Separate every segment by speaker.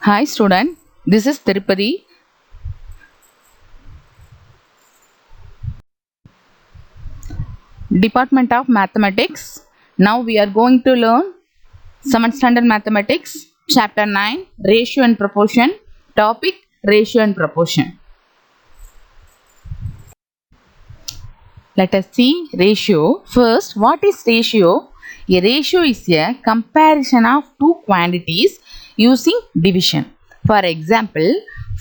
Speaker 1: Hi student, this is Tirupati. Department of Mathematics. Now we are going to learn 7th Standard Mathematics, Chapter 9, Ratio and Proportion. Topic, Ratio and Proportion. Let us see ratio. First, what is ratio? A ratio is a comparison of two quantities using division. For example,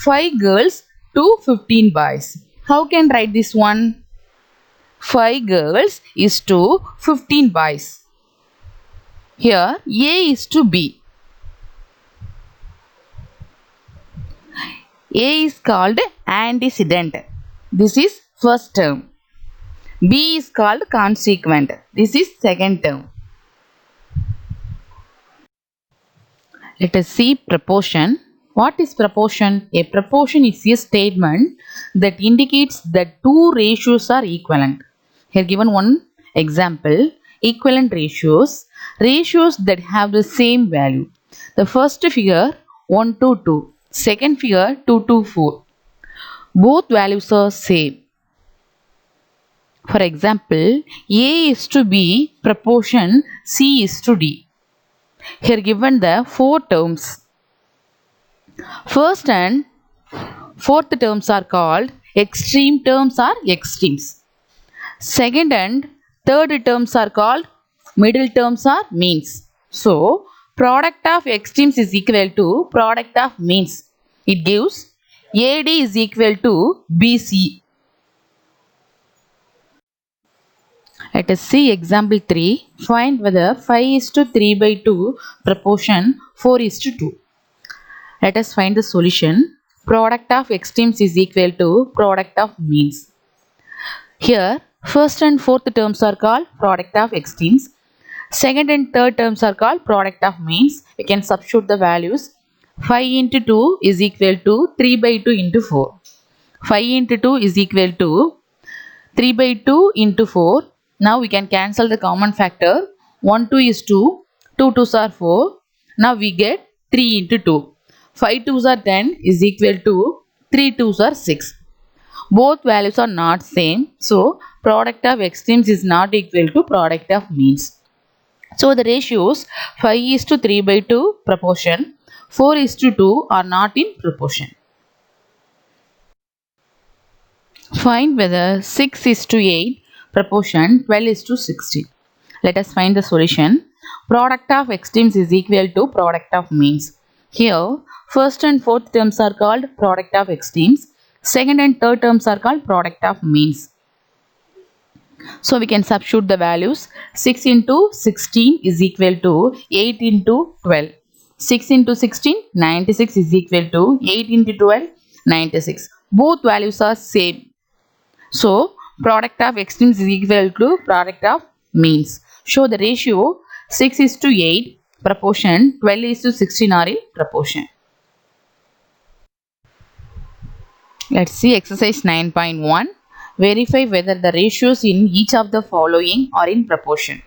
Speaker 1: 5 girls to 15 boys. How can write this one? 5 girls is to 15 boys. Here A is to B. A is called antecedent. This is first term. B is called consequent. This is second term. Let us see proportion. What is proportion? A proportion is a statement that indicates that two ratios are equivalent. Here given one example, equivalent ratios, ratios that have the same value. The first figure 1 to 2, second figure 2 to 4. Both values are same. For example, A is to B proportion C is to D. Here given the four terms. First and fourth terms are called extreme terms or extremes. Second and third terms are called middle terms or means. So, product of extremes is equal to product of means. It gives AD is equal to BC. Let us see example 3. Find whether 5 is to 3 by 2 proportion 4 is to 2. Let us find the solution. Product of extremes is equal to product of means. Here, first and fourth terms are called product of extremes. Second and third terms are called product of means. We can substitute the values. 5 into 2 is equal to 3 by 2 into 4. 5 into 2 is equal to 3 by 2 into 4. Now we can cancel the common factor. 1 2 is 2. 2 2s are 4. Now we get 3 into 2. 5 2s are 10 is equal to 3 2s are 6. Both values are not same. So product of extremes is not equal to product of means. So the ratios 5 is to 3 by 2 proportion, 4 is to 2 are not in proportion. Find whether 6 is to 8 proportion 12 is to 16. Let us find the solution. Product of extremes is equal to product of means. Here, first and fourth terms are called product of extremes. Second and third terms are called product of means. So we can substitute the values. 6 into 16 is equal to 8 into 12. 6 into 16, 96 is equal to 8 into 12, 96. Both values are same. So, product of extremes is equal to product of means. Show the ratio 6 is to 8, proportion 12 is to 16 are in proportion. Let's see exercise 9.1. Verify whether the ratios in each of the following are in proportion.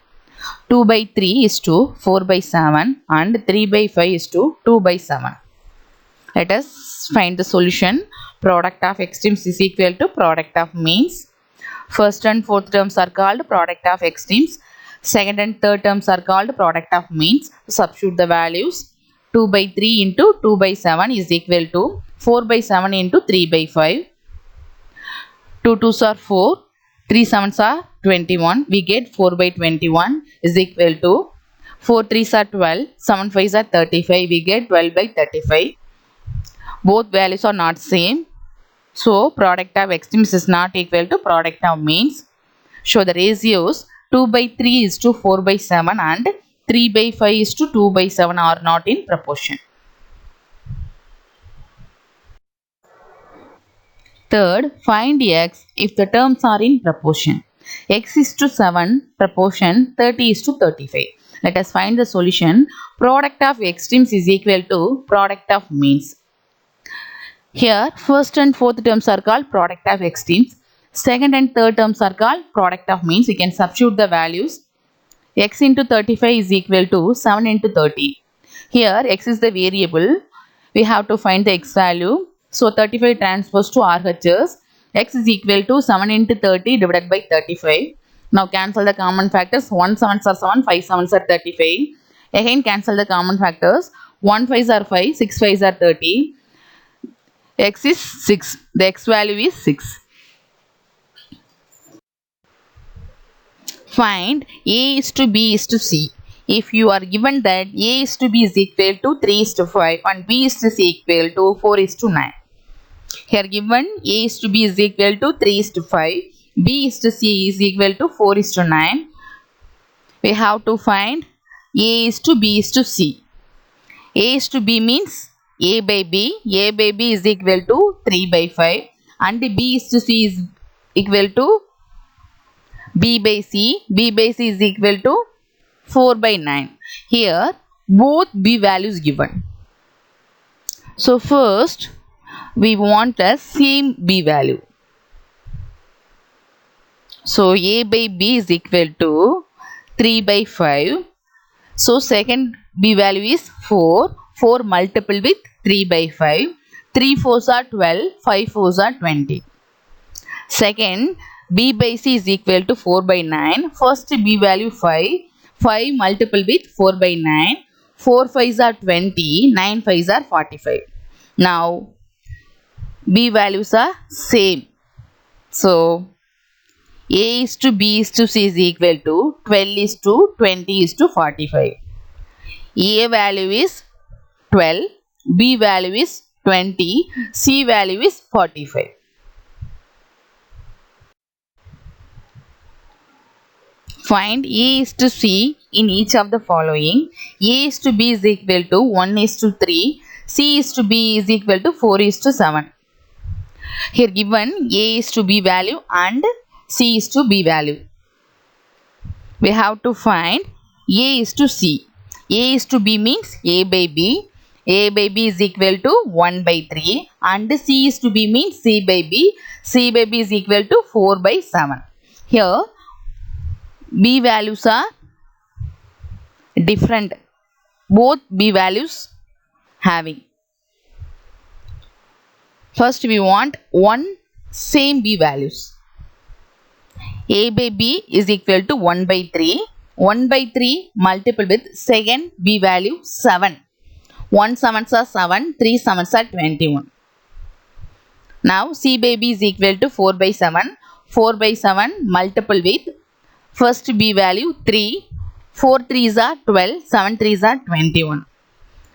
Speaker 1: 2 by 3 is to 4 by 7 and 3 by 5 is to 2 by 7. Let us find the solution. Product of extremes is equal to product of means. First and fourth terms are called product of extremes. Second and third terms are called product of means. Substitute the values. 2 by 3 into 2 by 7 is equal to 4 by 7 into 3 by 5. 2 2s are 4. 3 7s are 21. We get 4 by 21 is equal to 4 3s are 12. 7 5s are 35. We get 12 by 35. Both values are not same. So, product of extremes is not equal to product of means. Show the ratios 2 by 3 is to 4 by 7 and 3 by 5 is to 2 by 7 are not in proportion. Third, find x if the terms are in proportion. X is to 7, proportion 30 is to 35. Let us find the solution. Product of extremes is equal to product of means. Here, first and fourth terms are called product of extremes. Second and third terms are called product of means. We can substitute the values. X into 35 is equal to 7 into 30. Here, x is the variable. We have to find the x value. So 35 transposed to RHS. X is equal to 7 into 30 divided by 35. Now cancel the common factors. 1 sevens are 7, 5 sevens are 35. Again cancel the common factors. 1 5s are 5, 6 5s are 30. X is 6. The x value is 6. Find A is to B is to C. If you are given that A is to B is equal to 3 is to 5 and B is to C equal to 4 is to 9. Here given A is to B is equal to 3 is to 5, B is to C is equal to 4 is to 9. We have to find A is to B is to C. A is to B means A by B is equal to 3 by 5 and B is to C is equal to B by C is equal to 4 by 9. Here both B values given. So first we want a same B value. So A by B is equal to 3 by 5. So second B value is 4. 4 multiple with 3 by 5. 3 4s are 12. 5 4s are 20. Second B by C is equal to 4 by 9. First B value 5. 5 multiple with 4 by 9. 4 5s are 20. 9 5s are 45. Now B values are same. So A is to B is to C is equal to 12 is to 20 is to 45. A value is 12, B value is 20, C value is 45. Find A is to C in each of the following. A is to B is equal to 1 is to 3, C is to B is equal to 4 is to 7. Here given A is to B value and C is to B value. We have to find A is to C. A is to B means A by B. A by B is equal to 1 by 3 and C is to B means C by B. C by B is equal to 4 by 7. Here B values are different. Both B values having. First we want one same B values. A by B is equal to 1 by 3. 1 by 3 multiple with second B value 7. 1 sevens are 7, 3 sevens are 21. Now C by B is equal to 4 by 7. 4 by 7 multiple with first B value 3. 4 3s are 12, 7 3s are 21.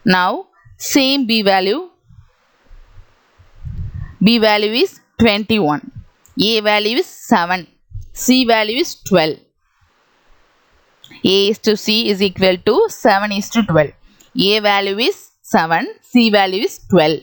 Speaker 1: Now same B value is 21. A value is 7. C value is 12. A is to C is equal to 7 is to 12. A value is 7. C value is 12.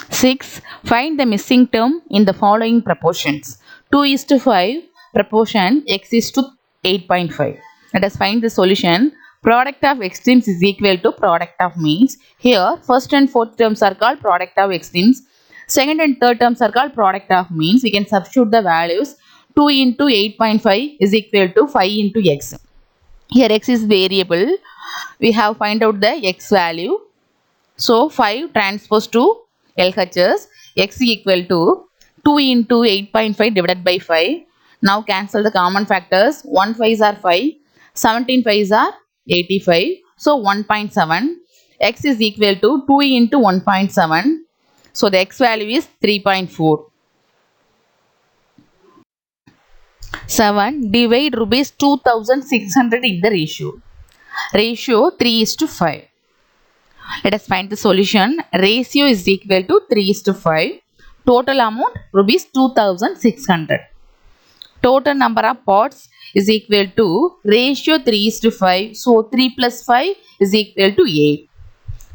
Speaker 1: 6. Find the missing term in the following proportions. 2 is to 5 proportion x is to 8.5. Let us find the solution. Product of extremes is equal to product of means. Here first and fourth terms are called product of extremes. Second and third terms are called product of means. We can substitute the values. 2 into 8.5 is equal to 5 into x. Here x is variable. We have find out the x value. So 5 transpose to LHS. X is equal to 2 into 8.5 divided by 5. Now cancel the common factors. 1 5s are 5. 17 5s are 85. So 1.7. X is equal to 2 into 1.7. So the x value is 3.4. 7. Divide rupees 2600 in the ratio. Ratio 3 is to 5. Let us find the solution. Ratio is equal to 3 is to 5. Total amount rupees 2600. Total number of pots is equal to ratio 3 is to 5. So 3 plus 5 is equal to 8.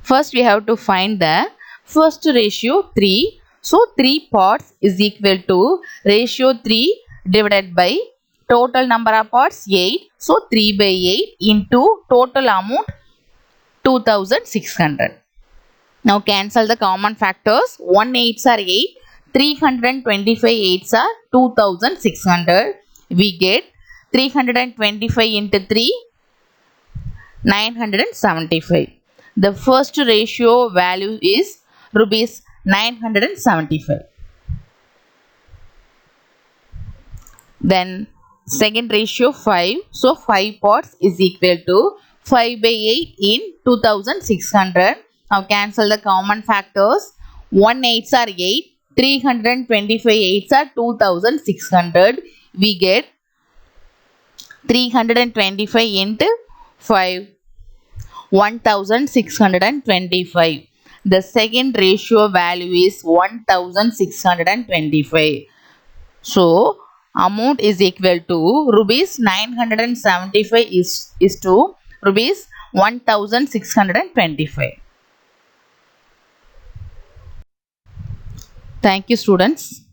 Speaker 1: First we have to find the first ratio 3. So 3 pots is equal to ratio 3 divided by total number of pots 8. So 3 by 8 into total amount 2600. Now cancel the common factors. 1 8s are 8. 325 8s are 2600. We get 325 into 3, 975. The first ratio value is rupees 975. Then second ratio 5. So 5 pots is equal to 5 by 8 in 2600. Now cancel the common factors. 1 8s are 8. 325 8s are 2600. We get 325 into 5. 1625. The second ratio value is 1625. So amount is equal to rupees 975 is to rupees 1625. Thank you, students.